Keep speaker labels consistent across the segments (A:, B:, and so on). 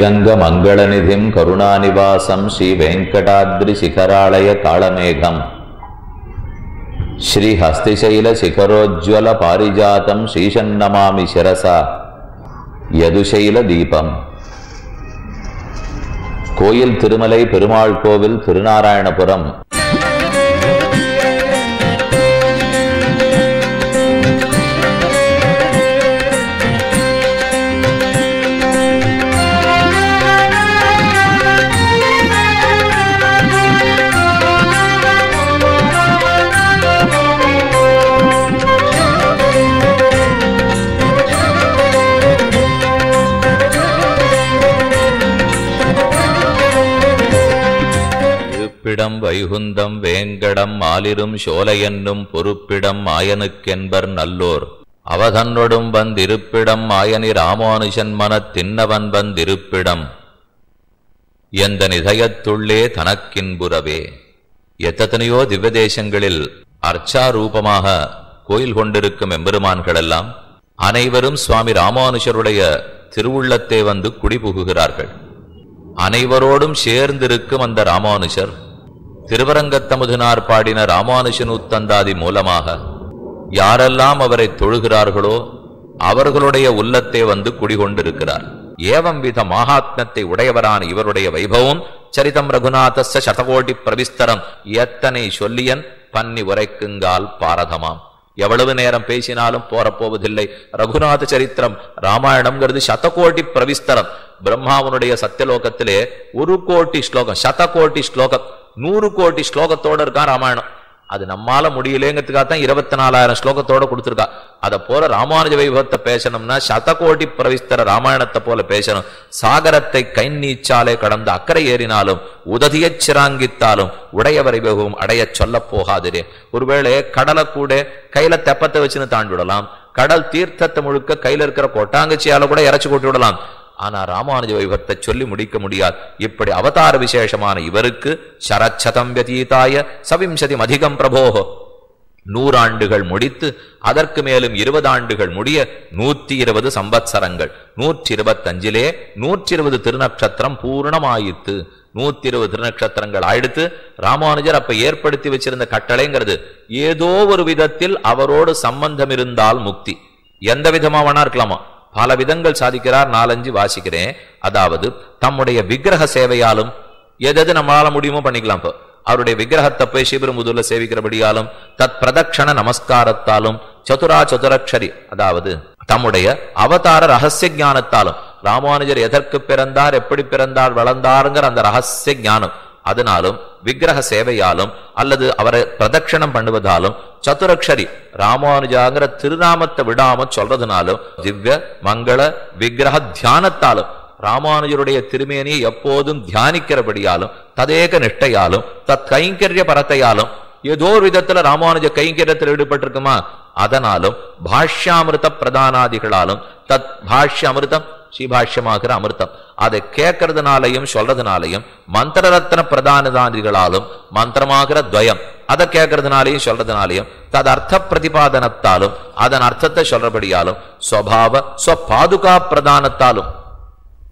A: ஸ்ரீரங்க மங்களநிதிம் கருணாநிவாசம் ஸ்ரீ வெங்கடாத்ரி சிகராலய காளமேகம் ஸ்ரீ ஹஸ்திசைல சிகரோஜ்வல பாரிஜாதம் ஸ்ரீஷன்னமாமி சிரசா யதுசைல தீபம். கோயில் திருமலை பெருமாள் கோவில், திருநாராயணபுரம். இருப்பிடம் வைகுந்தம் வேங்கடம் மாலிரும் சோலையென்னும் பொறுப்பிடம் மாயனுக்கென்பர் நல்லோர். அவதன்னொடும் வந்திருப்பிடம் மாயனி ராமானுஷன் மனத் தின்னவன் வந்திருப்பிடம் எந்த நிதயத்துள்ளே தனக்கின்புறவே. எத்தனையோ திவ்ய தேசங்களில் அர்ச்சாரூபமாக கோயில் கொண்டிருக்கும் எம்பெருமான்களெல்லாம் அனைவரும் சுவாமி ராமானுஷருடைய திருவுள்ளத்தை வந்து குடிபுகுகிறார்கள். அனைவரோடும் சேர்ந்திருக்கும் அந்த ராமானுஷர் திருவரங்கத்தமுதனார் பாடின ராமானுஷனூத்தந்தாதி மூலமாக யாரெல்லாம் அவரை தொழுகிறார்களோ அவர்களுடைய உள்ளத்தை வந்து குடிகொண்டிருக்கிறார். ஏவம் வித மகாத்மத்தை உடையவரான இவருடைய வைபவம் சரிதம் ரகுநாதஸ்ய சதகோடி பிரவிஸ்தரம். எத்தனை சொல்லியன் பன்னி உரைக்குங்கால் பாரதமாம். எவ்வளவு நேரம் பேசினாலும் போறப்போவதில்லை. ரகுநாத சரித்திரம் ராமாயணம்ங்கிறது சதகோடி பிரவிஸ்தரம். பிரம்மாவனுடைய சத்தியலோகத்திலே 1 கோடி ஸ்லோகம், சதகோடி ஸ்லோகம், 100 கோடி ஸ்லோகத்தோட இருக்கான் ராமாயணம். அது நம்மால முடியலேங்கிறதுக்காகத்தான் 24,000 ஸ்லோகத்தோட கொடுத்திருக்கா. அதை போல ராமானுஜ வைபவத்தை பேசணும்னா சதகோடி பிரவிஸ்தர ராமாயணத்தை போல பேசணும். சாகரத்தை கை நீச்சாலே கடந்து அக்கறை ஏறினாலும் உததிய சிராங்கித்தாலும் உடையவரை வைபவம் அடைய சொல்ல போகாதிரே. ஒருவேளை கடலை கூட கையில தெப்பத்தை வச்சுன்னு தாண்டி விடலாம். கடல் தீர்த்தத்தை முழுக்க கையில இருக்கிற கொட்டாங்கச்சியால கூட இறைச்சு கொட்டி விடலாம். ஆனா ராமானுஜ வைபவத்தை சொல்லி முடிக்க முடியாது. இப்படி அவதார விசேஷமான இவருக்கு சரச்சதம் வியதீதாய சவிம்சதி அதிகம் பிரபோகோ, 100 ஆண்டுகள் முடித்து அதற்கு மேலும் 20 ஆண்டுகள் முடிய 120 சம்பத்சரங்கள். 125 120 திருநக்ஷத்திரம் பூர்ணமாயித்து. 120 திருநக்ஷத்திரங்கள் ஆயிடுத்து. ராமானுஜர் அப்ப ஏற்படுத்தி வச்சிருந்த கட்டளைங்கிறது ஏதோ ஒரு விதத்தில் அவரோடு சம்பந்தம் இருந்தால் முக்தி. எந்த விதமா வேணா இருக்கலாமா, பல விதங்கள் சாதிக்கிறார். 4-5 வாசிக்கிறேன். அதாவது தம்முடைய விக்கிரக சேவையாலும் எது நம்மளால முடியுமோ பண்ணிக்கலாம். இப்போ அவருடைய விக்கிரகத்தை போய் சிவபெரும்புதூர்ல சேவிக்கிறபடியாலும், தத் பிரதட்சண நமஸ்காரத்தாலும், சதுராட்சரி அதாவது தம்முடைய அவதார ரகசிய ஞானத்தாலும், ராமானுஜர் எதற்கு பிறந்தார், எப்படி பிறந்தார், வளர்ந்தாருங்கிற அந்த ரகசிய ஞானம், அதனாலும் விக்கிரக சேவையாலும் அல்லது அவரை பிரதட்சணம் பண்ணுவதாலும், சதுரக்ஷரி ராமானுஜாங்கிற திருநாமத்தை விடாம சொல்றதுனாலும், திவ்ய மங்கள விக்கிரக தியானத்தாலும், ராமானுஜருடைய திருமேனியை எப்போதும் தியானிக்கிறபடியாலும், ததேக நிஷ்டையாலும், தத் கைங்கரிய பரத்தையாலும், ஏதோ ஒரு விதத்துல ராமானுஜ கைங்கரியத்தில் ஈடுபட்டிருக்குமா அதனாலும், பாஷ்யாமிருத பிரதானாதிகளாலும், தத் பாஷ்ய அமிர்தம் ஸ்ரீபாஷ்யமாகிற அமிர்தம் அதை கேட்கறதுனாலையும் சொல்றதுனாலையும், மந்திரரத்ன பிரதானதாதிகளாலும் மந்திரமாகிற துவயம் அதை கேட்கறதுனாலையும் சொல்றதுனாலையும், தது அர்த்த பிரதிபாதனத்தாலும் அதன் அர்த்தத்தை சொல்றபடியாலும், ஸ்வபாவ ஸ்வபாதுகா பிரதானத்தாலும்,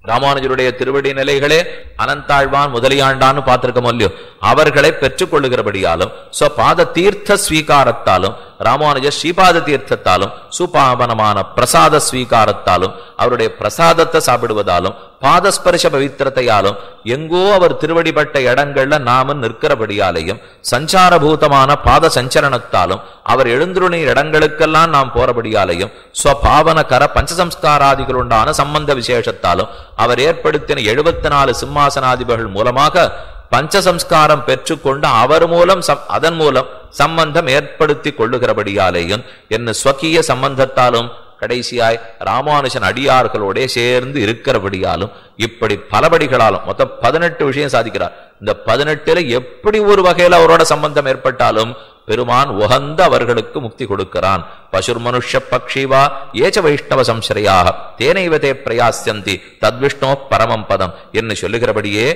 A: ராமானுஜருடைய திருவடி நிலைகளே அனந்தாழ்வான் முதலியாண்டான்னு பார்த்திருக்கோம் இல்லையோ, அவர்களை பெற்றுக் கொள்ளுகிறபடியாலும், ஸ்வபாத தீர்த்த ஸ்வீகாரத்தாலும், ராமானுஜ ஸ்ரீபாத தீர்த்தத்தாலும், சுபாவனமான பிரசாத ஸ்வீகாரத்தாலும், அவருடைய பிரசாதத்தை சாப்பிடுவதாலும், பாதஸ்பர்ஷ பவித்திரத்தையாலும், எங்கோ அவர் திருவடிப்பட்ட இடங்கள்ல நாம நிற்கிறபடியாலையும், சஞ்சாரபூதமான பாத சஞ்சரணத்தாலும், அவர் எழுந்துருளின் இடங்களுக்கெல்லாம் நாம் போறபடியாலையும், ஸ்வபாவனகர பஞ்சசம்ஸ்காராதிகள் உண்டான சம்பந்த விசேஷத்தாலும், அவர் ஏற்படுத்தின 74 சிம்மாசனாதிபர்கள் மூலமாக பஞ்சசம்ஸ்காரம் பெற்றுக்கொண்டு அவர் மூலம் அதன் மூலம் சம்பந்தம் ஏற்படுத்தி கொள்ளுகிறபடியாலேயும், என்ன ஸ்வகீய சம்பந்தத்தாலும், கடைசியாய் ராமானுஜன் அடியார்களோட சேர்ந்து இருக்கிறபடியாலும், இப்படி பலபடிகளாலும் மொத்தம் 18 விஷயம் சாதிக்கிறார். இந்த 18 எப்படி ஒரு வகையில அவரோட சம்பந்தம் ஏற்பட்டாலும் பெருமான் உகந்த அவர்களுக்கு முக்தி கொடுக்கிறான். பசுர் மனுஷ்ய பக்ஷிவா ஏச்ச வைஷ்ணவ சம்சரையாக தேனைவதே பிரயாசியந்தி தத்விஷ்ணோ பரமம் பதம் என்று சொல்லுகிறபடியே,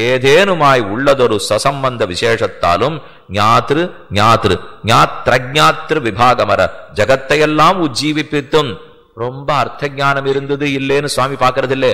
A: ஏதேனுமாய் உள்ளதொரு சசம்பந்த விசேஷத்தாலும் ஞாத்ரு ஞாத்ரு ஞாத்ரஜாத்ரு விபாகமர ஜகத்தையெல்லாம் உஜ்ஜீவிப்பித்தும் ரொம்ப அர்த்த ஞானம் இருந்தது இல்லேன்னு சுவாமி பார்க்கறது இல்லே.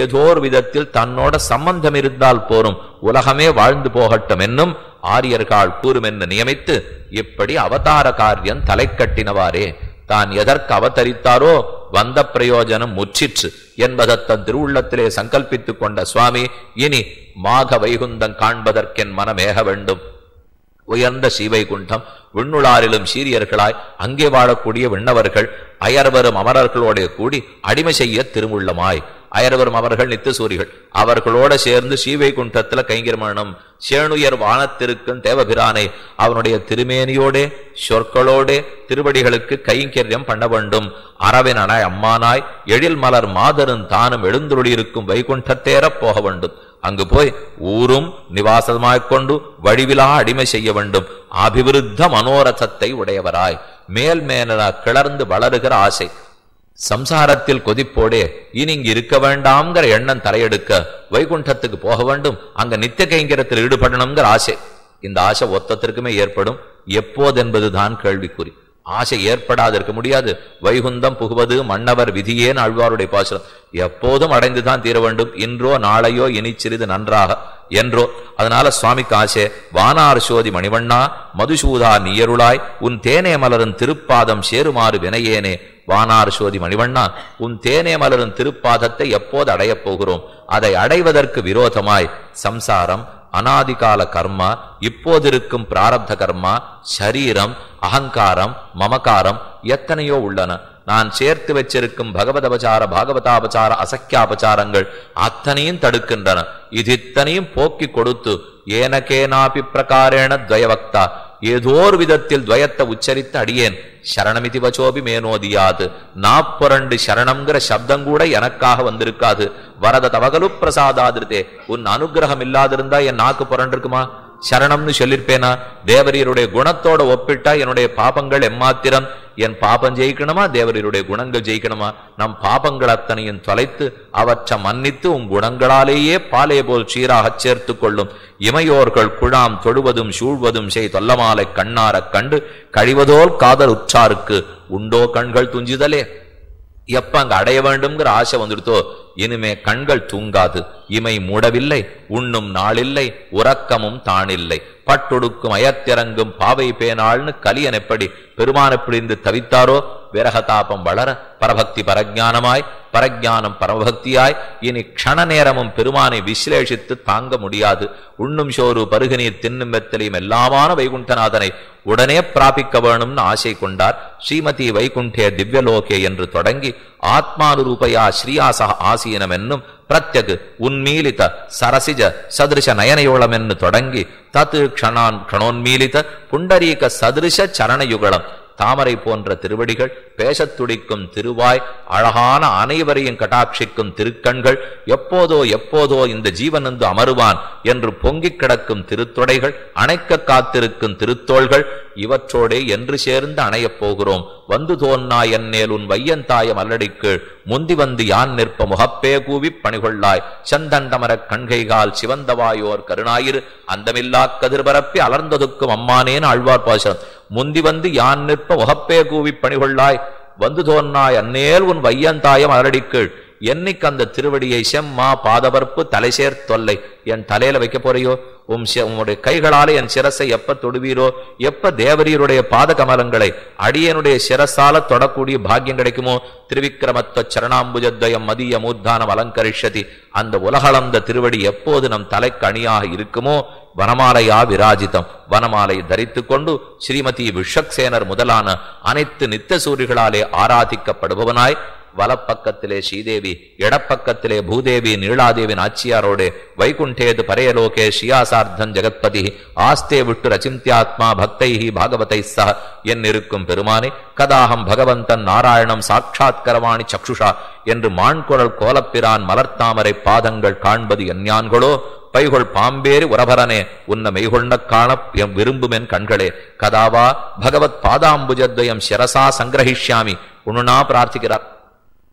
A: ஏதோ ஒரு விதத்தில் தன்னோட சம்பந்தம் இருந்தால் போரும், உலகமே வாழ்ந்து போகட்டும் என்னும் ஆரியர்கள் கூறும் என்று நியமித்து இப்படி அவதார காரியம் தலை கட்டினவாறே. தான் எதற்கு அவதரித்தாரோ வந்த பிரயோஜனம் முற்றிற்று என்பதை தன் திருவுள்ளத்திலே சங்கல்பித்துக் கொண்ட சுவாமி இனி மாக வைகுந்தம் காண்பதற்கென் மனமேக வேண்டும். உயர்ந்த ஸ்ரீவைகுண்டம் விண்ணுளாரிலும் சீரியர்களாய் அங்கே வாழக்கூடிய விண்ணவர்கள் அயர்வரும் அமரர்களோட கூடி அடிமை செய்ய திருவுள்ளமாய். அயர்வரும் அவர்கள் நித்தியசூரிகள், அவர்களோட சேர்ந்து ஸ்ரீவைகுண்டத்துல கைங்கரமணம் சேணுயர் வானத்திற்கும் தேவபிரானை அவனுடைய திருமேனியோடே சொற்களோடே திருவடிகளுக்கு கைங்கரியம் பண்ண வேண்டும். அரவினாய் அம்மானாய் எழில் மலர் மாதரும் தானும் எழுந்துருளிருக்கும் வைகுண்டத்தேரப் போக வேண்டும். அங்கு போய் ஊரும் நிவாசமாய்க்கொண்டு வடிவிலா அடிமை செய்ய வேண்டும். அபிவிருத்த மனோரதத்தை உடையவராய் மேல் மேல கிளர்ந்து வளருகிற ஆசை, சம்சாரத்தில் கொதிப்போடே இனி இங்கு இருக்க வேண்டாம்ங்கிற எண்ணம் தலையெடுக்க வைகுண்டத்துக்கு போக வேண்டும், அங்க நித்திய கைங்கரத்தில் ஈடுபடணுங்கிற ஆசை. இந்த ஆசை ஒத்தத்திற்குமே ஏற்படும். எப்போது என்பதுதான் கேள்விக்குறி. ஆசை ஏற்படாதிருக்க முடியாது. வைகுந்தம் புகுவது மன்னவர் விதியேன்னு ஆழ்வாருடைய பாசுரம். எப்போதும் அடைந்துதான் தீர வேண்டும். இன்றோ நாளையோ இனி சிறிது நன்றாக என்றோ. அதனால சுவாமிக்கு ஆசை, வானார் சோதி மணிவண்ணா மதுசூதா நீயருளாய் உன் தேனே மலரும் திருப்பாதம் சேருமாறு வினையேனே. வானார் சோதி மணிவண்ணா உன் தேனே மலரும் திருப்பாதத்தை எப்போது அடையப் போகிறோம்? அதை அடைவதற்கு விரோதமாய் சம்சாரம், அனாதிகால கர்மா, இப்போதிருக்கும் பிராரப்த கர்மா, சரீரம், அகங்காரம், மமகாரம் எத்தனையோ உள்ளன. நான் சேர்த்து வச்சிருக்கும் பகவதபசார பாகவதாபசார அசக்கியாபசாரங்கள் அத்தனையும் தடுக்கின்றன. இது இத்தனையும் போக்கி கொடுத்து ஏனகேனாபி பிரகாரேண துவயவக்தா ஏதோர் விதத்தில் துவயத்தை உச்சரித்து அடியேன் சரணமிதி வச்சோபி மேனோதியாது. 42 சரணம்ங்கிற சப்தம் கூட எனக்காக வந்திருக்காது. வரத தவகலு பிரசாதாதிருத்தே, உன் அனுகிரகம் இல்லாதிருந்தா என் நாக்கு புரண்டிருக்குமா? சரணம்னு சொல்லிருப்பேனா? தேவரீருடைய குணத்தோட ஒப்பிட்டா என்னுடைய பாபங்கள் எம்மாத்திரம்? என் பாபம் ஜெயிக்கணுமா? தேவரீருடைய குணங்கள் ஜெயிக்கணுமா? நம் பாபங்கள் அத்தனையும் தொலைத்து அவற்றை மன்னித்து உன் குணங்களாலேயே பாலே போல் சீராகச் சேர்த்து கொள்ளும். இமையோர்கள் குழாம் தொழுவதும் சூழ்வதும் செய் தொல்லமாலை கண்ணாரக் கண்டு கழிவதோல் காதல் உற்றாருக்கு உண்டோ கண்கள் துஞ்சுதலே. எப்ப அங்க அடைய வேண்டும்ங்கிற ஆசை வந்துடுத்தோ இனிமே கண்கள் தூங்காது. இமை மூடவில்லை, உண்ணும் நாளில்லை, உறக்கமும் தானில்லை. பட்டொடுக்கும் அயத்திறங்கும் பாவை பேனாள்னு கலியன் எப்படி பெருமான பிடிந்து தவித்தாரோ விரகதாபம் வளர பரபக்தி பரஜானமாய், பரஜானம் பரமபக்தியாய் இனி க்ஷண நேரமும் பெருமானை விசிலேஷித்து தாங்க முடியாது. உண்ணும் சோறு பருகுநீர் தின்னும் வெத்தலையும் எல்லாமான வைகுண்டநாதனை உடனே பிராபிக்க வேணும்னு ஆசை கொண்டார். ஸ்ரீமதி வைகுண்டே திவ்யலோகே என்று தொடங்கி ஆத்மானுரூபயா ஸ்ரீயாச ஆசீனம் என்னும் பிரத்யகு உன்மீலித சரசிஜ சதிருஷ நயனயோளம் என்று தொடங்கி தத்து க்ஷணோன்மீலித புண்டரீக சதிருஷ சரணயுகலம் தாமரை போன்ற திருவடிகள், பேசத் துடிக்கும் திருவாய், அழகான அனைவரையும் கட்டாட்சிக்கும் திருக்கண்கள், எப்போதோ எப்போதோ இந்த ஜீவனந்து அமருவான் என்று பொங்கிக் கிடக்கும் திருத்தொடைகள், அணைக்க காத்திருக்கும் திருத்தோள்கள், இவற்றோடே என்று சேர்ந்து அணையப் போகிறோம். வந்து தோன்னா என்னேல் உன் வையந்தாய மல்லடிக்கு முந்தி வந்து யான் நிற்ப முகப்பே கூவி பணிகொள்ளாய். சந்தண்டமரக் கண்கைகால் சிவந்தவாயோர் கருணாயிரு அந்தமில்லா கதிர்பரப்பி அலர்ந்ததுக்கும் அம்மானேன் ஆழ்வார் பாசனம். முந்தி வந்து யான் நிற்ப முகப்பே கூவி பணிகொள்ளாய். வந்து தோன்னாய் அன்னேல் உன் வையந்தாயம் அலடிக்கீழ். என்னைக்கு அந்த திருவடியை செம்மா பாதவர்ப்பு தலை சேர் தொல்லை என் தலையில வைக்க போறையோ? உம்முடைய கைகளாலே என் சிரசை எப்ப தொடுவீரோ? எப்ப தேவரீருடைய பாத கமலங்களை அடியனுடைய சிரசால தொடக்கூடிய பாக்கியம் கிடைக்குமோ? திருவிக்கிரமத்துவ சரணாம்புஜத்வயம் மதிய மூர்தானம் அலங்கரிஷதி. அந்த உலகளந்த திருவடி எப்போது நம் தலைக்கு அணியாக இருக்குமோ? வனமாலையா விராஜிதம், வனமாலை தரித்து கொண்டு ஸ்ரீமதி விஷக்சேனர் முதலான அனைத்து நித்திய சூரிகளாலே ஆராதிக்கப்படுபவனாய் வலப்பக்கத்திலே ஸ்ரீதேவி, இடப்பக்கத்திலே பூதேவி நீளாதேவி நாச்சியாரோடு வைகுண்டேது பரையலோகே ஸ்ரீயாசார்த்தன் ஜெகத்பதி ஆஸ்தே விட்டு ரச்சிந்தியாத்மா பக்தைஹி பாகவதை சஹ என்னிருக்கும் பெருமானே, கதாகம் பகவந்தன் நாராயணம் சாட்சாத்கரவாணி சக்ஷுஷா என்று மான்குரல் கோலப்பிரான் மலர்த்தாமரை பாதங்கள் காண்பது எஞ்ஞான்களோ? பைகொள் பாம்பேறி உரபரனே உன்ன மெய்கொண்ட காண விரும்புமென் கண்களே, கதாவா பகவத் பாதாம்புஜத்வயம் சிரசா சங்கிரஹிஷ்யாமி உன்னுனா பிரார்த்திக்கிறார்.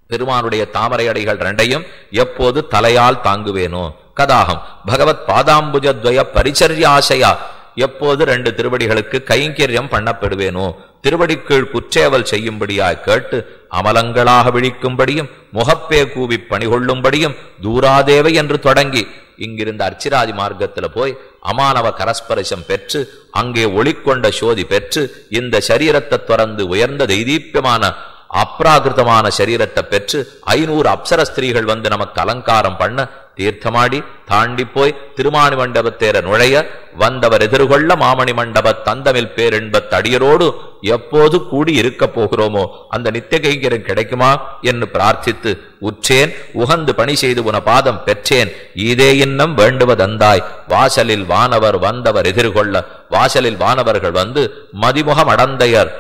A: பெருமானுடைய தாமரை அடைகள் ரெண்டையும் எப்போது தலையால் தாங்குவேனோ? கதாகம் பகவத் பாதாம்புஜத்வய பரிச்சர்யாசையா எப்போது 2 திருவடிகளுக்கு கைங்கரியம் பண்ணப்படுவேனோ? திருவடிக்கீழ் குற்றேவல் செய்யும்படியாய் கேட்டு அமலங்களாக விழிக்கும்படியும் முகப்பே கூவி பணிகொள்ளும்படியும் தூராதேவை என்று தொடங்கி இங்கிருந்த அர்ச்சிராதி மார்க்கத்துல போய் அமானவ கரஸ்பரிசம் பெற்று அங்கே ஒளிக்கொண்ட சோதி பெற்று இந்த சரீரத்தை துறந்து உயர்ந்த தெய்தீப்பியமான அப்ராகிருதமான சரீரத்தை பெற்று 500 அப்சர ஸ்திரீகள் வந்து நமக்கு அலங்காரம் பண்ண தீர்த்தமாடி தாண்டி போய் திருமாணி மண்டபத்தேர நுழைய வந்தவர் எதிர்கொள்ள மாமணி மண்டப தந்தமில் பேரென்பத் அடியரோடு எப்போது கூடி இருக்க போகிறோமோ அந்த நித்திய கைங்கரம் கிடைக்குமா என்று பிரார்த்தித்து உற்றேன் உகந்து பணி செய்து உன பாதம் பெற்றேன் இதே இன்னம் வேண்டுவதந்தாய் வாசலில் வானவர் வந்தவர் எதிர்கொள்ள வாசலில் வானவர்கள் வந்து மதிமுகம் அடந்தையர்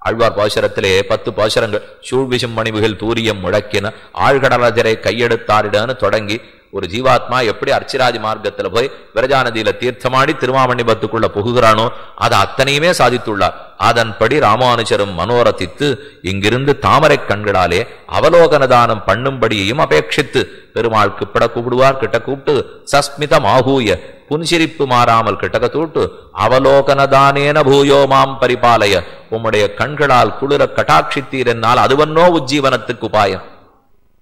A: ஆழ்வார் பாசுரத்திலே 10 பாசுரங்கள் சூழ்விசும் மணிவுகள் தூரியம் முழக்கின ஆழ்கடலதிரை கையெடுத்தாரிடன்னு தொடங்கி ஒரு ஜீவாத்மா எப்படி அர்ச்சிராதி மார்க்கத்துல போய் விரஜாநதியில தீர்த்தமாடி திருமாமணிபத்துக்குள்ள புகுகிறானோ அதை அத்தனையுமே சாதித்துள்ளார். அதன்படி ராமானுஜரும் மனோரதித்து இங்கிருந்து தாமரை கண்களாலே அவலோகன தானம் பண்ணும்படியையும் அபேட்சித்து பெருமாள் கிப்பட கூப்பிடுவார். கிட்ட கூப்பிட்டு சஸ்மிதம் ஆகூய புன்சிரிப்பு மாறாமல் கிட்டக்க தூட்டு அவலோகனதானேன பூயோ மாம் பரிபாலய உம்முடைய கண்களால் குளிர கட்டாட்சித்தீர் என்னால் அதுவன்னோ உஜ்ஜீவனத்துக்கு உபாயம்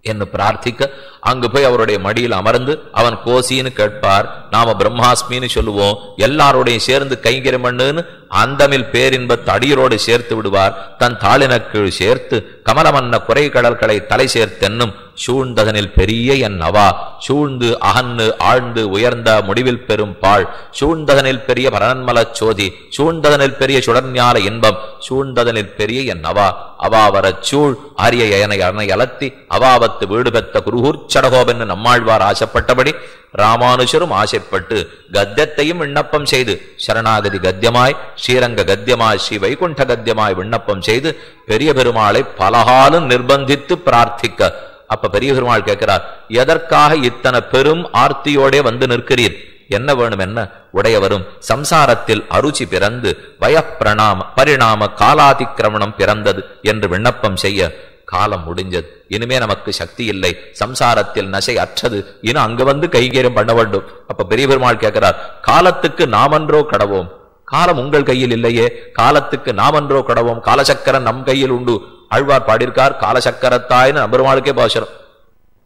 A: என்று பிரார்த்திக்க அங்கு போய் அவருடைய மடியில் அமர்ந்து அவன் கோசின்னு கேட்பார். நாம பிரம்மாஸ்மின்னு சொல்லுவோம். எல்லாரோடையும் சேர்ந்து கைங்கரம் பண்ணுன்னு அந்தமில் பேரின்பத் அடியரோடு சேர்த்து விடுவார். தன் தாளினக்கீழ் சேர்த்து கமலமன்ன குறை கடல்களை தலை சேர்த்தென்னும் சூழ்ந்ததனில் பெரிய என் அவா சூழ்ந்து அகன்னு ஆழ்ந்து உயர்ந்த முடிவில் பெரும் பாழ் சூழ்ந்ததனில் பெரிய பரன்மலச் சோதி சூழ்ந்ததனில் பெரிய சுடர்ஞால இன்பம் சூழ்ந்ததனில் பெரிய என் அவா அவாவரச் சூழ் ஆரிய அணை அலத்தி அவாவத்து வீடு பெத்த குருகூர்ச்சடகோபென்னு நம்மாழ்வார் ஆசைப்பட்டபடி ராமானுஜரும் ஆசைப்பட்டு கத்தியத்தையும் விண்ணப்பம் செய்து சரணாகதி கத்தியமாய் ஸ்ரீரங்க கத்தியமாய் ஸ்ரீ வைகுண்ட கத்தியமாய் விண்ணப்பம் செய்து பெரிய பெருமாளை பலகாலும் நிர்பந்தித்து பிரார்த்திக்க அப்ப பெரிய பெருமாள் கேட்கிறார், எதற்காக இத்தனை பெரும் ஆர்த்தியோட வந்து நிற்கிறீர்? என்ன வேணும்? என்ன உடையவரும் சம்சாரத்தில் அருச்சி பிறந்து வயப்பிரணாம பரிணாம காலாதிக்கிரமணம் பிறந்தது என்று விண்ணப்பம் செய்ய காலம் முடிஞ்சது. இனிமே நமக்கு சக்தி இல்லை, சம்சாரத்தில் நசை அற்றது, இன்னும் அங்க வந்து கைகேரம் பண்ண வேண்டும். அப்ப பெரிய பெருமாள் கேட்கிறார், காலத்துக்கு நாமன்றோ கடவோம்? காலம் உங்கள் கையில் இல்லையே, காலத்துக்கு நாமன்றோ கடவோம்? காலசக்கரன் நம் கையில் உண்டு. ஆழ்வார் பாடியிருக்கார் காலசக்கரத்தாய்னு நம்பெருமாளுக்கே பாசுரம்.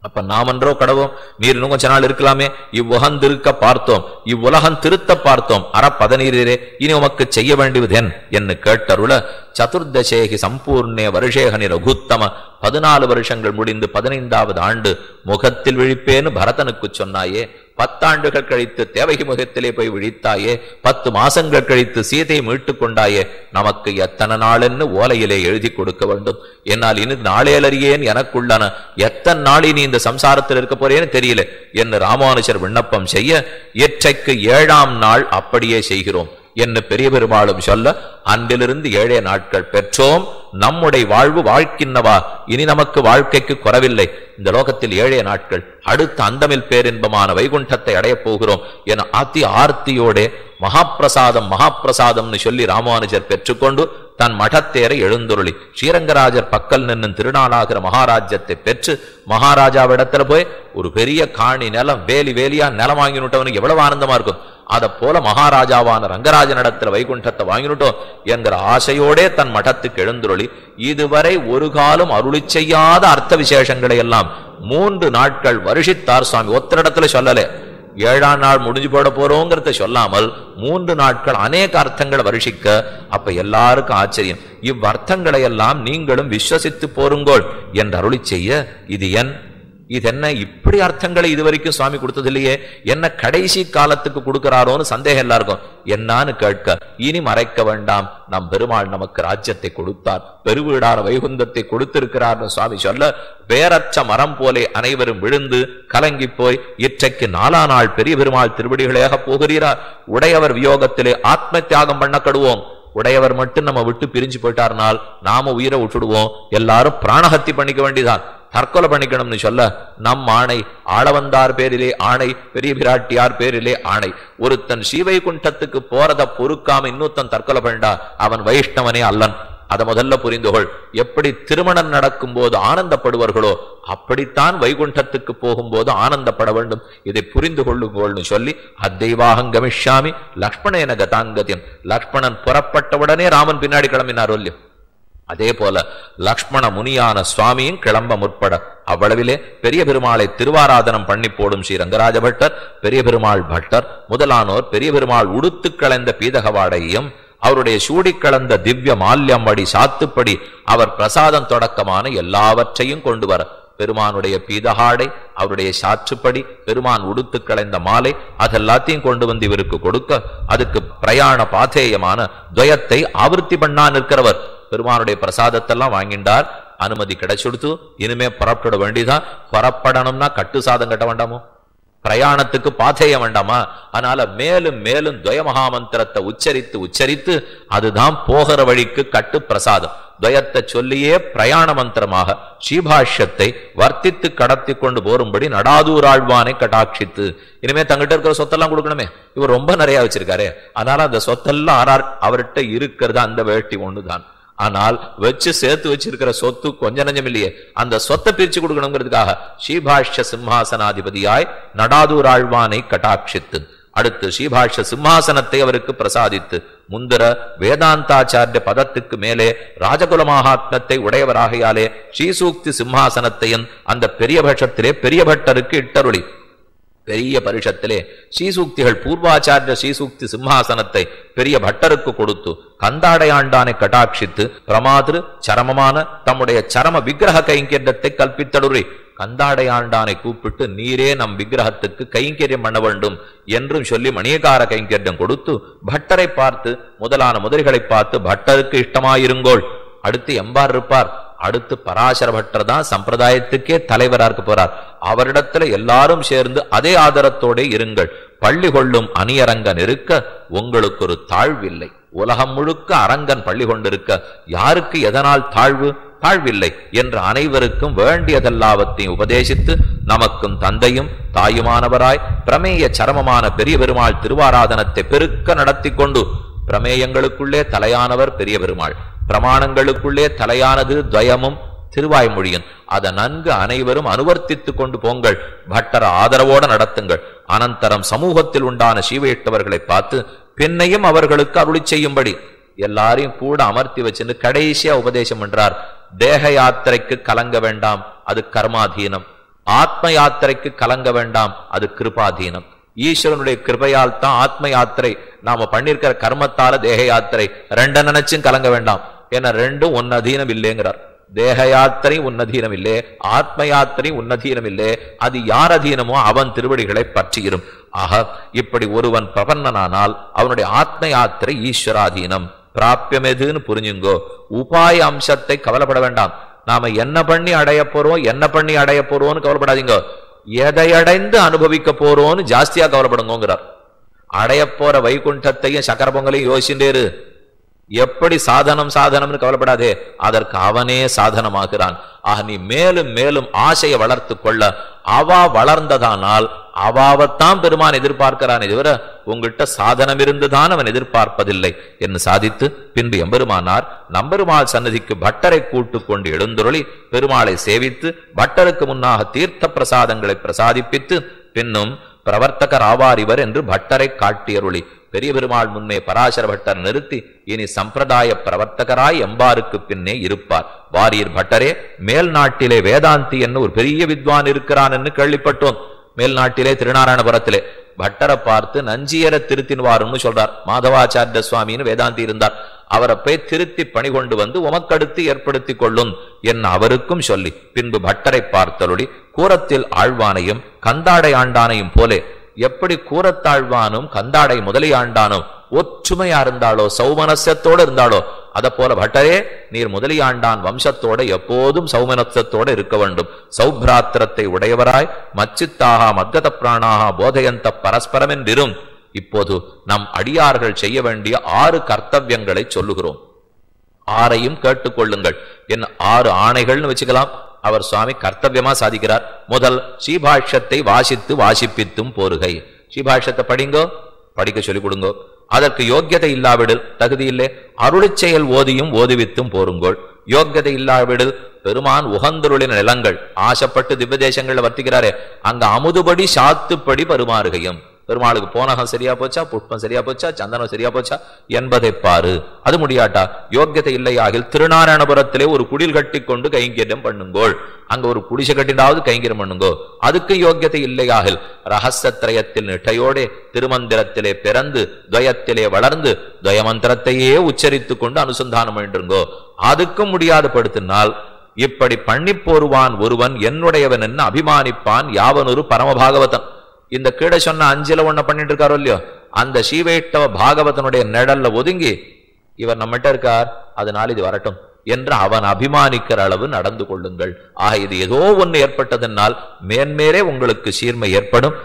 A: அப்ப நாமன்றோ கடவோம்? நீர் இன்னும் கொஞ்ச நாள் இருக்கலாமே, இவ்வுகந்திருக்க பார்த்தோம், இவ்வுலகம் திருத்த பார்த்தோம், அறப்பதனீரே இனி உமக்கு செய்ய வேண்டியதென் என்று கேட்டருள சதுர்தசேகி சம்பூர்ணே வருஷேகனி ரகுத்தம 14 வருஷங்கள் முடிந்து 15வது ஆண்டு முகத்தில் விழிப்பேன்னு பரதனுக்கு சொன்னாயே, 10 ஆண்டுகள் கழித்து தேவகி முகத்திலே போய் விழித்தாயே, 10 மாசங்கள் கழித்து சீதையை மீட்டுக் கொண்டாயே, நமக்கு எத்தனை நாளென்னு ஓலையிலே எழுதி கொடுக்க வேண்டும். என்னால் இனி நாளேலறியேன் எனக்குள்ளன, எத்தனை நாளி நீ இந்த சம்சாரத்தில் இருக்க போறேன்னு தெரியல என்று ராமானுஜர் விண்ணப்பம் செய்ய இற்றைக்கு 7ஆம் நாள் அப்படியே செய்கிறோம் என்று பெரிய பெருமாளும் சொல்ல அன்றிலிருந்து 7 நாட்கள் பெற்றோம். நம்முடைய வாழ்வு வாழ்க்கின்னவா, இனி நமக்கு வாழ்க்கைக்கு குறவில்லை. இந்த லோகத்தில் 7 நாட்கள் அடுத்த அந்தமில் பேரின்பமான வைகுண்டத்தை அடையப் போகிறோம் என அதி ஆர்த்தியோட மகாப்பிரசாதம் மகாப்பிரசாதம்னு சொல்லி ராமானுஜர் பெற்றுக்கொண்டு தன் மடத்தேரை எழுந்துருளி ஸ்ரீரங்கராஜர் பக்கல் நின்று திருநாளாகிற மகாராஜ்யத்தை பெற்று மகாராஜாவிடத்துல போய் ஒரு பெரிய காணி நிலம் வேலி வேலியா நிலம் வாங்கினுட்டவனுக்கு எவ்வளவு ஆனந்தமா இருக்கும். அதை போல மகாராஜாவான ரங்கராஜனிடத்துல வைகுண்டத்தை வாங்கினுட்டோம் என்கிற ஆசையோடே தன் மடத்துக்கு எழுந்துருளி இதுவரை ஒரு காலம் அருளி செய்யாத அர்த்த விசேஷங்களை எல்லாம் 3 நாட்கள் வருஷித்தார் சுவாமி. ஒத்தரிடத்துல சொல்லல 7ஆம் நாள் முடிஞ்சு போட போறோங்கிறத சொல்லாமல் 3 நாட்கள் அநேக அர்த்தங்களை வருஷிக்க அப்ப எல்லாருக்கும் ஆச்சரியம். இவ்வர்த்தங்களை எல்லாம் நீங்களும் விஸ்வசித்து போருங்கோள் என்று அருளி செய்ய இது என்ன இப்படி அர்த்தங்களை இதுவரைக்கும் சுவாமி கொடுத்தது இல்லையே, என்ன கடைசி காலத்துக்கு கொடுக்கிறாரோன்னு சந்தேகம் எல்லாருக்கும். என்னான்னு கேட்க இனி மறைக்க வேண்டாம், நம் பெருமாள் நமக்கு ராஜ்யத்தை கொடுத்தார், பெருவீடான வைகுந்தத்தை கொடுத்திருக்கிறார்னு சுவாமி சொல்ல வேறற்ற மரம் போலே அனைவரும் விழுந்து கலங்கி போய் இற்றைக்கு 4ஆம் நாள் பெரிய பெருமாள் திருவடிகளையாக போகிறீரார். உடையவர் வியோகத்திலே ஆத்ம தியாகம் பண்ண கடுவோம். உடையவர் மட்டும் நம்ம விட்டு பிரிஞ்சு போயிட்டார்னால் நாம உயிரை விட்டுடுவோம், எல்லாரும் பிராணஹத்தி பண்ணிக்க வேண்டியதான், தற்கொலை பண்ணிக்கணும்னு சொல்ல நம் ஆணை ஆளவந்தார் பேரிலே ஆணை, பெரிய பிராட்டியார் பேரிலே ஆணை. ஒருத்தன் ஸ்ரீவைகுண்டத்துக்கு போறத பொறுக்காம இன்னொருத்தன் தற்கொலை பண்ணா அவன் வைஷ்ணவனே அல்லன். அதை முதல்ல புரிந்துகொள். எப்படி திருமணம் நடக்கும் போது ஆனந்தப்படுவார்களோ அப்படித்தான் வைகுண்டத்துக்கு போகும்போது ஆனந்தப்பட வேண்டும். இதை புரிந்து கொள்ளுங்கள்னு சொல்லி அத்தைவாகம் கமிஷ்யாமி லக்ஷ்மணேன கதாங்கதியம். லக்ஷ்மணன் புறப்பட்டவுடனே ராமன் பின்னாடி கிளம்பினார் இல்லையோ, அதே போல லக்ஷ்மண முனியான சுவாமியும் கிளம்ப முற்பட அவ்வளவிலே பெரிய பெருமாளை திருவாராதனம் பண்ணி போடும் ஸ்ரீ ரங்கராஜ பட்டர், பெரிய பெருமாள் பட்டர் முதலானோர் பெரிய பெருமாள் உடுத்து களைந்த பீதகவாடையும் அவருடைய சூடி கலந்த திவ்ய மால்யம்படி சாத்துப்படி அவர் பிரசாதம் தொடக்கமான எல்லாவற்றையும் கொண்டு வர பெருமானுடைய பீதகாடை, அவருடைய சாற்றுப்படி, பெருமான் உடுத்து களைந்த மாலை அதெல்லாத்தையும் கொண்டு வந்து இவருக்கு கொடுக்க அதுக்கு பிரயாண பாத்தேயமான துவயத்தை ஆவர்த்தி பண்ணா நிற்கிறவர் பெருமானுடைய பிரசாதத்தெல்லாம் வாங்கிண்டார். அனுமதி கிடைச்சுடுத்து இனிமே புறப்பட வேண்டிதான். புறப்படணும்னா கட்டு சாதம் கட்ட வேண்டாமோ, பிரயாணத்துக்கு பாத்தேயம் வேண்டாமா? அதனால மேலும் மேலும் துவய மகாமந்திரத்தை உச்சரித்து உச்சரித்து அதுதான் போகிற வழிக்கு கட்டு பிரசாதம். துவயத்தை சொல்லியே பிரயாண மந்திரமாக ஸ்ரீபாஷ்யத்தை வர்த்தித்து கடத்தி கொண்டு போரும்படி நடாதூராழ்வானை கட்டாட்சித்து. இனிமே தங்கிட்ட இருக்கிற சொத்தெல்லாம் கொடுக்கணுமே, இவர் ரொம்ப நிறைய வச்சிருக்காரு. அதனால அந்த சொத்தெல்லாம் அவர்கிட்ட இருக்கிறது அந்த வேட்டி ஒண்ணுதான். ஆனால் வச்சு சேர்த்து வச்சிருக்கிற சொத்து கொஞ்ச நஞ்சம் இல்லையே, அந்த சொத்தை பிரிச்சு கொடுக்கணுங்கிறதுக்காக ஸ்ரீபாஷ்ய சிம்ஹாசனாதிபதியாய் நடாதூராழ்வானை கட்டாட்சித்து அடுத்து ஸ்ரீபாஷ்ய சிம்ஹாசனத்தை அவருக்கு பிரசாதித்து முந்திர வேதாந்தாச்சாரிய பதத்துக்கு மேலே ராஜகுல மகாத்மத்தை உடையவராகையாலே ஸ்ரீசூக்தி சிம்ஹாசனத்தையும் அந்த பெரிய பட்சத்திலே பெரிய பட்டருக்கு இட்டருளி பெரிய பரிஷத்திலே ஸ்ரீசூக்திகள் பூர்வாச்சாரிய ஸ்ரீசூக்தி சிம்ஹாசனத்தை பெரிய பட்டருக்கு கொடுத்து கந்தாடையாண்டானை கட்டாட்சித்து பிரமாதிரு சரமமான தம்முடைய சரம விக்கிரக கைங்கரியத்தை கல்பித்தடுறி கந்தாடையாண்டானை கூப்பிட்டு நீரே நம் விக்கிரகத்துக்கு கைங்கரியம் பண்ண வேண்டும் என்றும் சொல்லி மணியகார கைங்கரியம் கொடுத்து பட்டரை பார்த்து முதலான முதலிகளை பார்த்து பட்டருக்கு இஷ்டமாயிருங்கோள். அடுத்து எம்பார் இருப்பார். அடுத்து பராசர பட்டர் தான் சம்பிரதாயத்துக்கே தலைவரா இருக்க போறார். அவரிடத்துல எல்லாரும் சேர்ந்து அதே ஆதரத்தோட இருங்கள். பள்ளி கொள்ளும் அணியரங்கன் இருக்க உங்களுக்கு ஒரு தாழ்வில்லை. உலகம் முழுக்க அரங்கன் பள்ளி கொண்டிருக்க யாருக்கு எதனால் தாழ்வில்லை என்று அனைவருக்கும் வேண்டியதெல்லாவற்றையும் உபதேசித்து நமக்கும் தந்தையும் தாயுமானவராய் பிரமேய சரமமான பெரிய பெருமாள் திருவாராதனத்தை பெருக்க நடத்தி கொண்டு பிரமேயங்களுக்குள்ளே தலையானவர் பெரிய பெருமாள், பிரமாணங்களுக்குள்ளே தலையானது துவயமும் திருவாய்மொழியும். அதை நன்கு அனைவரும் அனுவர்த்தித்துக் கொண்டு போங்கள். பட்டர ஆதரவோடு நடத்துங்கள். அனந்தரம் சமூகத்தில் உண்டான சீவையிட்டவர்களை பார்த்து பின்னையும் அவர்களுக்கு அருளி செய்யும்படி எல்லாரையும் கூட அமர்த்தி வச்சுன்னு கடைசியா உபதேசம் பண்றார். தேக யாத்திரைக்கு கலங்க வேண்டாம், அது கர்மாதீனம். ஆத்ம யாத்திரைக்கு கலங்க வேண்டாம், அது கிருபாதீனம். ஈஸ்வரனுடைய கிருபையால் தான் ஆத்ம யாத்திரை. நாம பண்ணிருக்கிற கர்மத்தால தேக யாத்திரை ரெண்ட நினைச்சும் கலங்க வேண்டாம். ஏன்னா ரெண்டும் உன்னதீனம் இல்லைங்கிறார். தேக யாத்திரை உன்னதீனம் இல்லே, ஆத்ம யாத்திரை உன்னதீனம் இல்லே. அது யார் அதீனமோ அவன் திருவடிகளை பற்றியிரும். ஆக இப்படி ஒருவன் பிரபன்னனானால் அவனுடைய ஆத்ம யாத்திரை ஈஸ்வராதீனம். பிராபியம் எதுன்னு புரிஞ்சுங்கோ. உபாய அம்சத்தை கவலைப்பட வேண்டாம். நாம என்ன பண்ணி அடைய போறோம்னு கவலைப்படாதீங்க. எதை அடைந்து அனுபவிக்க போறோம்னு ஜாஸ்தியா கவலைப்படுங்கிறார். அடைய போற வைகுண்டத்தையும் சக்கர பொங்கலையும் யோசிச்சுட்டேரு. எப்படி சாதனம்னு கவலைப்படாதே, அதற்கு அவனே சாதனமாகிறான். ஆக நீ மேலும் மேலும் ஆசையை வளர்த்து கொள்ள அவா வளர்ந்ததானால் அவாவத்தான் பெருமான் எதிர்பார்க்கிறான். இதுவரை உங்கள்கிட்ட சாதனம் இருந்துதான் அவன் எதிர்பார்ப்பதில்லை என்று சாதித்து பின்பு எம்பெருமானார் நம்பெருமாள் சன்னதிக்கு பட்டரை கூட்டு கொண்டு எழுந்துருளி பெருமாளை சேவித்து பட்டருக்கு முன்னாக தீர்த்த பிரசாதங்களை பிரசாதிப்பித்து பின்னும் பிரவர்த்தகர் ஆவார் இவர் என்று பட்டரை காட்டியருளி பெரிய பெருமாள் முன்னே பராசர பட்டர் நிறுத்தி இனி சம்பிரதாய பிரவர்த்தகராய் எம்பாருக்கு பின்னே இருப்பார். வாரீர் பட்டரே, மேல் நாட்டிலே வேதாந்தி என்று ஒரு பெரிய வித்வான் இருக்கிறான் என்று கேள்விப்பட்டோம். மேல் நாட்டிலே திருநாராயணபுரத்திலே பட்டரை பார்த்து நஞ்சியர திருத்தின்வாருன்னு சொல்றார். மாதவாச்சாரிய சுவாமின்னு வேதாந்தி இருந்தார். அவரை போய் திருத்தி பணி கொண்டு வந்து உமக்கடுத்து ஏற்படுத்தி கொள்ளும் என் அவருக்கும் சொல்லி பின்பு பட்டரை பார்த்தருளி கூரத்தில் ஆழ்வானையும் கந்தாடை ஆண்டானையும் போலே எப்படி கூரத்தாழ்வானும் கந்தாடை முதலியாண்டானும் ஒற்றுமையா இருந்தாளோ சௌமனசத்தோடு இருந்தாளோ அதை போல பட்டரே நீர் முதலியாண்டான் வம்சத்தோட எப்போதும் சௌமனசத்தோட இருக்க வேண்டும். சௌபிராத்திரத்தை உடையவராய் மச்சித்தாக மத்கத பிராணாக போதையந்த பரஸ்பரம் என்றிரும். இப்போது நம் அடியார்கள் செய்ய வேண்டிய 6 கர்த்தவியங்களை சொல்லுகிறோம். 6ஐயும் கேட்டுக்கொள்ளுங்கள். என் 6 ஆணைகள்னு வச்சுக்கலாம். அவர் சுவாமி கர்த்தவியமா சாதிக்கிறார். முதல், ஸ்ரீபாஷ்யத்தை வாசித்து வாசிப்பித்தும் போருகை. ஸ்ரீபாஷ்யத்தை படிங்கோ, படிக்க சொல்லிக் கொடுங்கோ. அதற்கு யோக்கியதை இல்லாவிடில் தகுதியில்லை. அருளிச் செயல் ஓதியும் ஓதுவித்தும் போருங்கோள். யோக்கியதை இல்லாவிடில் பெருமான் உகந்தருளின நிலங்கள் ஆசைப்பட்டு திவ்ய தேசங்கள்ல வர்த்திக்கிறாரே, அங்க அமுதுபடி சாத்துப்படி பருமாறுகையும். பெருமாளுக்கு போனகம் சரியா போச்சா, புஷ்பம் சரியா போச்சா, சந்தனம் சரியா போச்சா என்பதை பாரு. அது முடியாட்டா யோக்கியத்தை இல்லையாகில் திருநாராயணபுரத்திலே ஒரு குடில் கட்டி கொண்டு கைங்கரியம் பண்ணுங்கோள். அங்க ஒரு குடிசை கட்டினாவது கைங்கரியம் பண்ணுங்கோ. அதுக்கு யோக்கியத்தை இல்லையாகில் ரகசியத்திரயத்தில் நிட்டையோடே திருமந்திரத்திலே பிறந்து துவயத்திலே வளர்ந்து துவயமந்திரத்தையே உச்சரித்து கொண்டு அனுசந்தானம் வேண்டுங்கோ. அதுக்கும் முடியாது படுத்தினால் இப்படி பண்ணி போருவான் ஒருவன் என்னுடையவன் என்ன அபிமானிப்பான் யாவனொரு பரமபாகவதன். இந்த கீழே சொன்ன 5ல 1 பண்ணிட்டு இருக்காரோ இல்லையோ, அந்த ஸ்ரீவைஷ்ணவ பாகவதனுடைய நிழல்ல ஒதுங்கி இவர் நம்மகிட்ட இருக்கார், அதனால இது வரட்டும் என்று அவன் அபிமானிக்கிற அளவு நடந்து கொள்ளுங்கள். ஆக இது ஏதோ ஒன்று ஏற்பட்டதனால் மேன்மேலே உங்களுக்கு சீர்மை ஏற்படும்.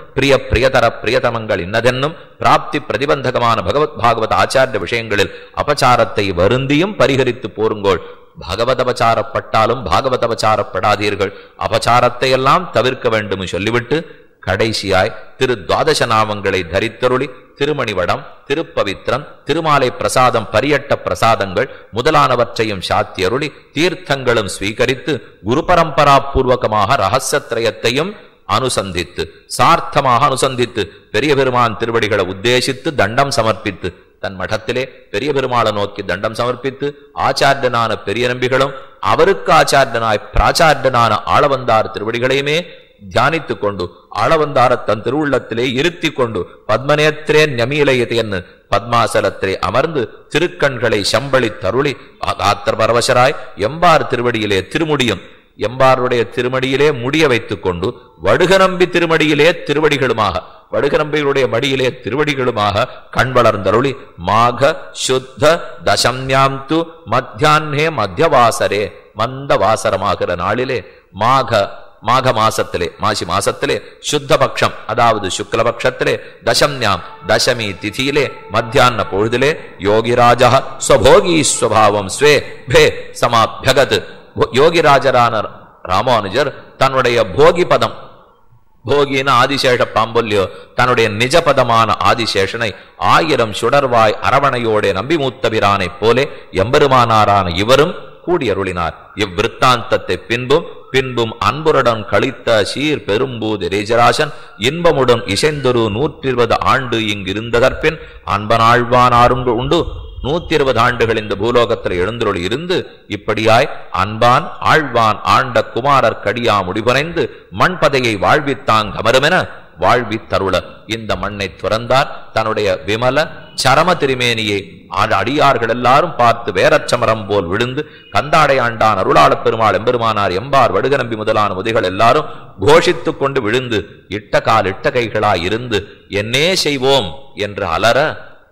A: பிரியதர பிரியதமங்கள் இன்னதென்னும் பிராப்தி பிரதிபந்தகமான பகவத் பாகவத ஆச்சாரிய விஷயங்களில் அபச்சாரத்தை வருந்தியும் பரிகரித்து போருங்கோள். பகவதபச்சாரப்பட்டாலும் பாகவதபச்சாரப்படாதீர்கள். அபச்சாரத்தை எல்லாம் தவிர்க்க வேண்டும் சொல்லிவிட்டு கடைசியாய் திரு துவாதச நாமங்களை தரித்தருளி திருமணிவடம், திருப்பவித்திரம், திருமாலை பிரசாதம், பரியட்ட பிரசாதங்கள் முதலானவற்றையும் சாத்தியருளி தீர்த்தங்களும் ஸ்வீகரித்து குரு பரம்பரா பூர்வகமாக ரகசியத்ரயத்தையும் அனுசந்தித்து சார்த்தமாக அனுசந்தித்து பெரிய பெருமான் திருவடிகளை உத்தேசித்து தண்டம் சமர்ப்பித்து தன் மடத்திலே பெரிய பெருமாளை நோக்கி தண்டம் சமர்ப்பித்து ஆச்சாரியனான பெரிய நம்பிகளும் அவருக்கு ஆச்சாரியனாய் பிராச்சாரியனான ஆளவந்தார் திருவடிகளையுமே தியானித்துக் கொண்டு ஆளவந்தார தன் திருவுள்ளத்திலே இருத்தி கொண்டு பத்மநேத்திரே ஞமீலயத்தை என்று பத்மாசலத்திலே அமர்ந்து திருக்கண்களை சம்பளி தருளி ஆத்திர பரவசராய் எம்பார் திருவடியிலே திருமுடியும் எம்பாருடைய திருமடியிலே முடிய வைத்துக் கொண்டு வடுகநம்பி திருமடியிலே திருவடிகளுமாக வடுகநம்பிகளுடைய மடியிலே திருவடிகளுமாக கண் வளர்ந்தருளி மாக சுத்த தசம்யாம் து மத்தியான்னே மத்தியவாசரே மந்த வாசரமாகிற நாளிலே மாக மாசத்திலே மாசி மாசத்திலே சுத்த பட்சம் அதாவது சுக்லபக்ஷத்திலே தசம்யாம் தசமி திதியிலே மத்தியான பொழுதிலே யோகிராஜா ஸ்வபோகி ஸ்வபாவம் ஸ்வே பே சமாபியகத் யோகிராஜரான ராமானுஜர் தன்னுடைய போகி பதம் போகின ஆதிசேஷ பாம்பொல்லியோ தன்னுடைய நிஜபதமான ஆதிசேஷனை 1000 சுடர்வாய் அரவணையோட நம்பி மூத்தபிரானை போலே எம்பெருமானாரான இவரும் கூடியருளினார். இவ்விருத்தாந்தத்தை பின்பும் அன்புடன் கழித்த சீர் பெரும்பூதி ரேஜராசன் இன்பமுடன் இசைந்தொரு 120 ஆண்டு இங்கிருந்ததற்பின் அன்பனாழ்வான் ஆறுண்டு உண்டு 120 ஆண்டுகள் இந்த பூலோகத்தில் எழுந்தருளி இருந்து இப்படியாய் அன்பான் ஆழ்வான் ஆண்ட குமாரர் கடியா முடிபுனைந்து மண்பதையை வாழ்வித்தாங் அமருமென வாழ்வி தருள இந்த மண்ணை துறந்தார். தன்னுடைய விமல சரம திருமேனியை அடியார்கள் எல்லாரும் பார்த்து வேரச்சமரம் போல் விழுந்து கந்தாடை ஆண்டான் அருளாள பெருமாள் எம்பெருமானார் எம்பார் வடுகநம்பி முதலான முதிகள் எல்லாரும் கோஷித்துக் கொண்டு விழுந்து இட்ட கால் இட்ட கைகளாய் இருந்து என்னே செய்வோம் என்று அலற.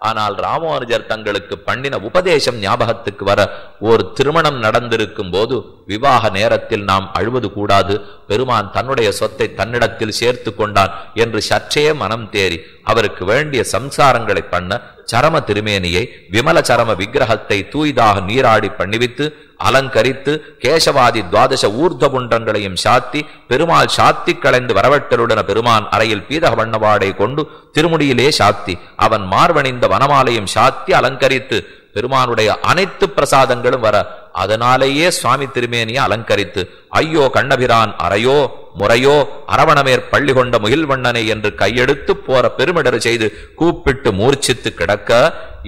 A: ஆனால் ராமானுஜர் தங்களுக்கு பண்ணின உபதேசம் ஞாபகத்துக்கு வர ஒரு திருமணம் நடந்திருக்கும் போது விவாக நேரத்தில் நாம் அழுவது கூடாது, பெருமான் தன்னுடைய சொத்தை தன்னிடத்தில் சேர்த்து கொண்டான் என்று சற்றே மனம் தேறி அவருக்கு வேண்டிய சம்சாரங்களை பண்ண சரம திருமேனியை விமல சரம விக்கிரகத்தை தூய்தாக நீராடி பண்ணிவித்து அலங்கரித்து கேசவாதி துவாதச ஊர்த புண்டங்களையும் சாத்தி பெருமாள் சாத்தி களைந்து வரவட்டருடன பெருமான் அறையில் பீதக வண்ணவாடை கொண்டு திருமுடியிலே சாத்தி அவன் மார்வணிந்த வனமாலையும் சாத்தி அலங்கரித்து பெருமானுடைய அனைத்து பிரசாதங்களும் வர அதனாலேயே சுவாமி திருமேனியை அலங்கரித்து ஐயோ கண்ணபிரான் அறையோ முறையோ அரவணமேற் பள்ளி கொண்ட முகில்வண்ணனை என்று கையெடுத்து போற பெருமிடறு செய்து கூப்பிட்டு மூர்ச்சித்து கிடக்க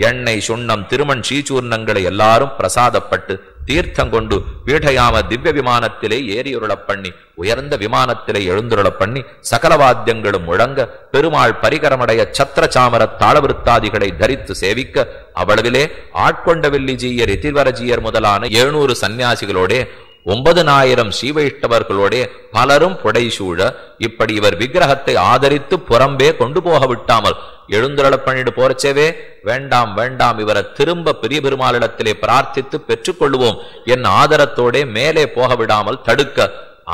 A: எண்ணெய் சுண்ணம் திருமண் ஸ்ரீசூர்ணங்களை எல்லாரும் பிரசாதப்பட்டு தீர்த்தங்கொண்டு பீடயாம திவ்ய விமானத்திலே ஏறியுருளப் பண்ணி உயர்ந்த விமானத்திலே எழுந்துருளப் பண்ணி சகலவாத்தியங்களும் முழங்க பெருமாள் பரிகரமடைய சத்திர சாமர தாளவிருத்தாதிகளை தரித்து சேவிக்க அவ்வளவிலே ஆட்கொண்ட வெள்ளிஜீயர் இதிர்வரஜீயர் முதலான 700 சன்னியாசிகளோடே 9000 ஸ்ரீவைஷ்ணவர்களோடே பலரும் புடைசூழ இப்படி இவர் விக்கிரகத்தை ஆதரித்து புறம்பே கொண்டு போக விட்டாமல் எழுந்துருளப் பண்ணிட்டு போறச்சேவே வேண்டாம் வேண்டாம் இவரை திரும்ப பெரிய பெருமாளிடத்திலே பிரார்த்தித்து பெற்றுக்கொள்வோம் என் ஆதரத்தோடே மேலே போக விடாமல் தடுக்க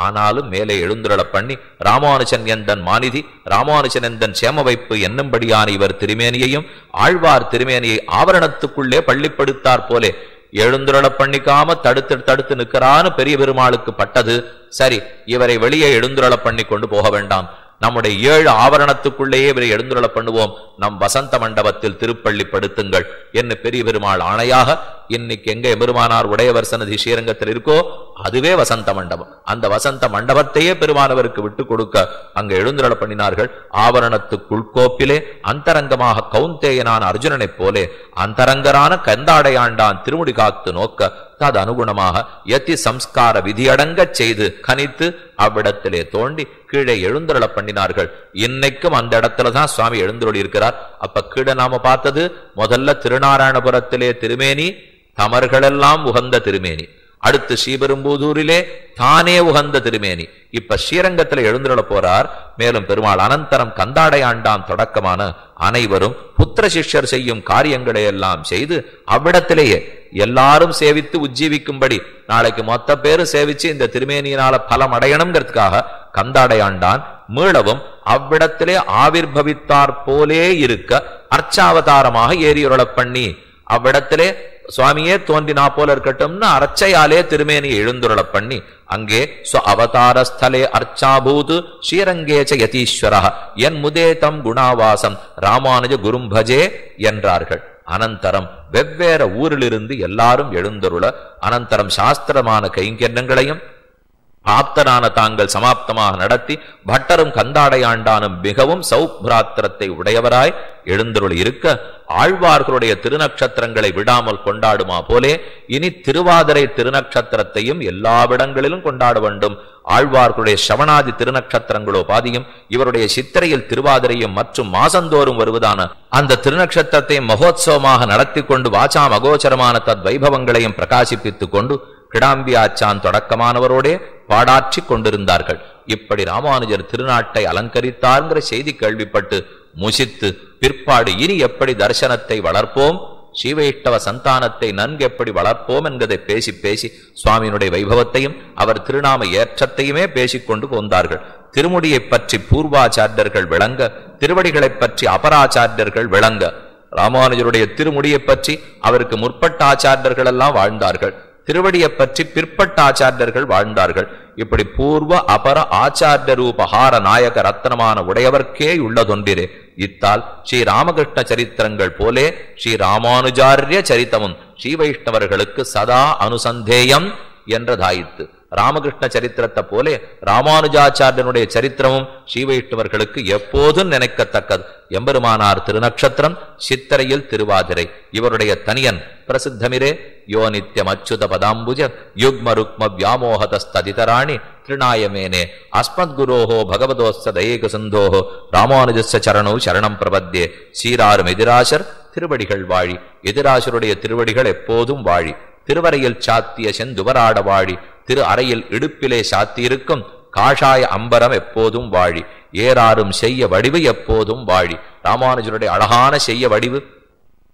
A: ஆனாலும் மேலே எழுந்துருளப் பண்ணி ராமானுஜன் எந்தன் மாநிதி ராமானுஜன் எந்தன் சேம வைப்பு என்னும்படியான இவர் திருமேனியையும் ஆழ்வார் திருமேனியை ஆவரணத்துக்குள்ளே பள்ளிப்படுத்தார் போலே எழுந்துருளப் பண்ணிக்காம தடுத்து நிற்கிறான்னு பெரிய பெருமாளுக்கு பட்டது. சரி, இவரை வெளியே எழுந்துருளப் பண்ணி கொண்டு போக வேண்டாம், நம்முடைய 7 ஆவரணத்துக்குள்ளேயே இவரை எழுந்துருள பண்ணுவோம், நம் வசந்த மண்டபத்தில் திருப்பள்ளி படுத்துங்கள் என்று பெரிய பெருமாள் ஆணையாக இன்னைக்கு எங்க எம்பெருமானார் உடையவர் சன்னதி ஸ்ரீரங்கத்தில் இருக்கோ அதுவே வசந்த மண்டபம். அந்த வசந்த மண்டபத்தையே பெருமானவருக்கு விட்டு கொடுக்க அங்க எழுந்துருள பண்ணினார்கள். ஆவரணத்துக்குள் கோப்பிலே அந்தரங்கமாக கௌந்தேயனான அர்ஜுனனைப் போலே அந்தரங்கரான கந்தாடையாண்டான் திருமுடி காத்து நோக்க அது அனுகுணமாக யதி சம்ஸ்கார விதியடங்கச் செய்து கனித்து அவ்விடத்திலே தோண்டி கீழே எழுந்துருள பண்ணினார்கள். இன்னைக்கும் அந்த இடத்துலதான் சுவாமி எழுந்துருளி இருக்கிறார். அப்ப கீழே நாம பார்த்தது முதல்ல திருநாராயணபுரத்திலே திருமேனி, தமர்களெல்லாம் உகந்த திருமேனி. அடுத்து ஸ்ரீபெரும்புதூரிலே தானே உகந்த திருமேனி. இப்ப ஸ்ரீரங்கத்தில் எழுந்துள்ள போறார். மேலும் பெருமாள் அனந்தரம் கந்தாடையாண்டான் தொடக்கமான அனைவரும் புத்திர சிஷ்யர் செய்யும் காரியங்களை எல்லாம் செய்து அவ்விடத்திலேயே எல்லாரும் சேவித்து உஜ்ஜீவிக்கும்படி நாளைக்கு மொத்த பேரும் சேவிச்சு இந்த திருமேனியினால பலம் அடையணுங்கிறதுக்காக கந்தாடையாண்டான் மீளவும் அவ்விடத்திலே ஆவிர்பவித்தார் போலே இருக்க அர்ச்சாவதாரமாக ஏறியுருள பண்ணி அவ்விடத்திலே சுவாமியே தோன்றினா போல இருக்கட்டும்னு அர்ச்சையாலே திருமேனியை எழுந்துருள பண்ணி அங்கே அவதாரஸ்தலே அர்ச்சாபூது ஸ்ரீரங்கேச்ச யதீஸ்வரா என் முதேதம் குணாவாசம் ராமானுஜ குரும்பஜே என்றார்கள். அனந்தரம் வெவ்வேறு ஊரிலிருந்து எல்லாரும் எழுந்தருள அனந்தரம் சாஸ்திரமான கைங்கரியங்களையும் ஆப்தனான தாங்கள் சமாப்தமாக நடத்தி பட்டரும் கந்தாடையாண்டானும் மிகவும் சௌப்ராத்திரத்தை உடையவராய் எழுந்தருள் இருக்க ஆழ்வார்களுடைய திருநக்ஷத்திரங்களை விடாமல் கொண்டாடுமா போலே இனி திருவாதிரை திருநக்ஷத்திரத்தையும் எல்லாவிடங்களிலும் கொண்டாட வேண்டும். ஆழ்வார்களுடைய சவணாதி திருநக்ஷத்திரங்களோ பாதியும் இவருடைய சித்திரையில் திருவாதிரையும் மற்றும் மாசந்தோறும் வருவதான அந்த திருநக்ஷத்திரத்தை மகோத்சவமாக நடத்தி கொண்டு வாசாம் அகோச்சரமான தத் வைபவங்களையும் பிரகாசிப்பித்துக் கொண்டு கிடாம்பி ஆச்சான் தொடக்கமானவரோடே பாடாற்றி கொண்டிருந்தார்கள். இப்படி ராமானுஜர் திருநாட்டை அலங்கரித்தார்ங்கிற செய்தி கேள்விப்பட்டு முசித்து பிற்பாடு இனி எப்படி தரிசனத்தை வளர்ப்போம், ஸ்ரீவைஷ்ணவ சந்தானத்தை நன்கு எப்படி வளர்ப்போம் என்பதை பேசி பேசி சுவாமியினுடைய வைபவத்தையும் அவர் திருநாம ஏற்றத்தையுமே பேசிக்கொண்டு போந்தார்கள். திருமுடியை பற்றி பூர்வாச்சாரியர்கள் விளங்க, திருவடிகளை பற்றி அபராச்சாரியர்கள் விளங்க, ராமானுஜருடைய திருமுடியை பற்றி அவருக்கு முற்பட்ட ஆச்சாரியர்கள் எல்லாம் வாழ்ந்தார்கள், திருவடியை பற்றி பிற்பட்ட ஆச்சாரியர்கள் வாழ்ந்தார்கள். இப்படி பூர்வ அபர ஆச்சாரிய ரூபஹார நாயக ரத்னமான உடையவர்க்கே உள்ளதொன்றிரே. இத்தால் ஸ்ரீ ராமகிருஷ்ண சரித்திரங்கள் போலே ஸ்ரீ ராமானுஜாரிய சரித்தமும் ஸ்ரீ வைஷ்ணவர்களுக்கு சதா அனுசந்தேயம் என்றதாயித்து. ராமகிருஷ்ண சரித்திரத்தை போலே ராமானுஜாச்சாரியனுடைய சரித்திரமும் ஸ்ரீ வைஷ்ணவர்களுக்கு எப்போதும் நினைக்கத்தக்கது. எம்பெருமானார் திருநக்ஷத்திரம், சித்திரையில் திருவாதிரை. இவருடைய தனியன் பிரசித்தமிரே யோ நித்யம் அச்சுத பதாம்புஜ யுக்ம ருக்ம வியாமோகதஸ்ததிதராணி திருநாயமேனே அஸ்மத்குரோஹோ பகவதோஸ்த தயேக சிந்தோஹோ ராமானுஜஸ்ய சரணோ சரணம் பிரபத்யே. சீராரும் எதிராசர் திருவடிகள் வாழி. எதிராசருடைய திருவடிகள் எப்போதும் வாழி. திருவரையில் சாத்திய செந்துவராட வாழி. திரு அறையில் இடுப்பிலே சாத்தியிருக்கும் காஷாய அம்பரம் எப்போதும் வாழி. ஏறாரும் செய்ய வடிவு எப்போதும் வாழி. ராமானுஜருடைய அழகான செய்ய வடிவு,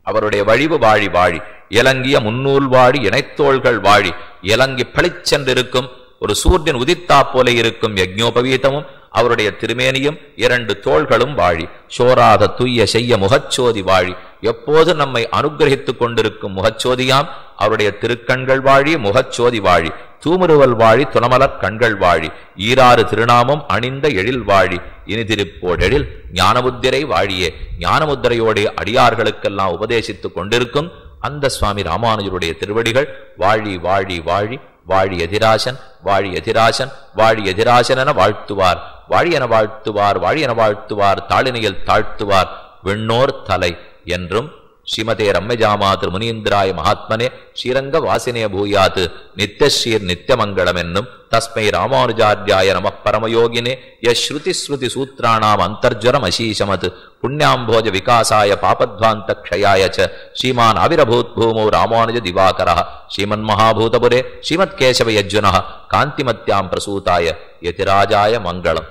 A: அவருடைய வழிவு வாழி வாழி. இலங்கிய முன்னூல் வாழி, இணைத்தோள்கள் வாழி. இலங்கி பளிச்சென்றிருக்கும் ஒரு சூரியன் உதித்தா போல இருக்கும் யஜ்ஞோபவீதமும் அவருடைய திருமேனியும் 2 தோள்களும் வாழி. சோராத துய்ய செய்ய முகச்சோதி வாழி. எப்போது நம்மை அனுகிரகித்துக் கொண்டிருக்கும் முகச்சோதியாம் அவருடைய திருக்கண்கள் வாழி, முகச்சோதி வாழி. தூமுருவல் வாழி, துணமலர் கண்கள் வாழி. ஈராறு திருநாமம் அணிந்த எழில் வாழி. இனி திருப்போடெழில் ஞானமுத்திரை வாழியே. ஞானமுத்திரையோடைய அடியார்களுக்கெல்லாம் உபதேசித்துக் கொண்டிருக்கும் அந்த சுவாமி ராமானுஜருடைய திருவடிகள் வாழி வாழி வாழி. வாழி எதிராசன், வாழி எதிராசன், வாழி எதிராசன் என வாழ்த்துவார். வாழி என வாழ்த்துவார், வாழி என வாழ்த்துவார், தாளினையில் தாழ்த்துவார் விண்ணோர் தலை என்றும். ஸ்ரீமதே ரம்யஜாமாதிரு முனீந்திராய மகாத்மனே ஸ்ரீரங்க வாசினே பூயாத்து நித்யஸ்ரீர் நித்யமங்கலம் என்னும் தஸ்மை ராமானுஜார்யாய நம பரமயோகினே யஸ்ருதி ஸ்ருதி சூத்ராணாம் அந்தர்ஜரம் அசீசமத் புண்ணியாம்போஜ விகாசாய பாபத்வாந்த க்ஷயாய ச ஸ்ரீமான் அவிரபூத் பூமோ ராமானுஜ திவாகரः ஸ்ரீமன் மகாபூதபுரே ஸ்ரீமத் கேசவ யஜ்ஜுனः காந்திமத்யாம் பிரசூதாய யதிராஜாய மங்களம்.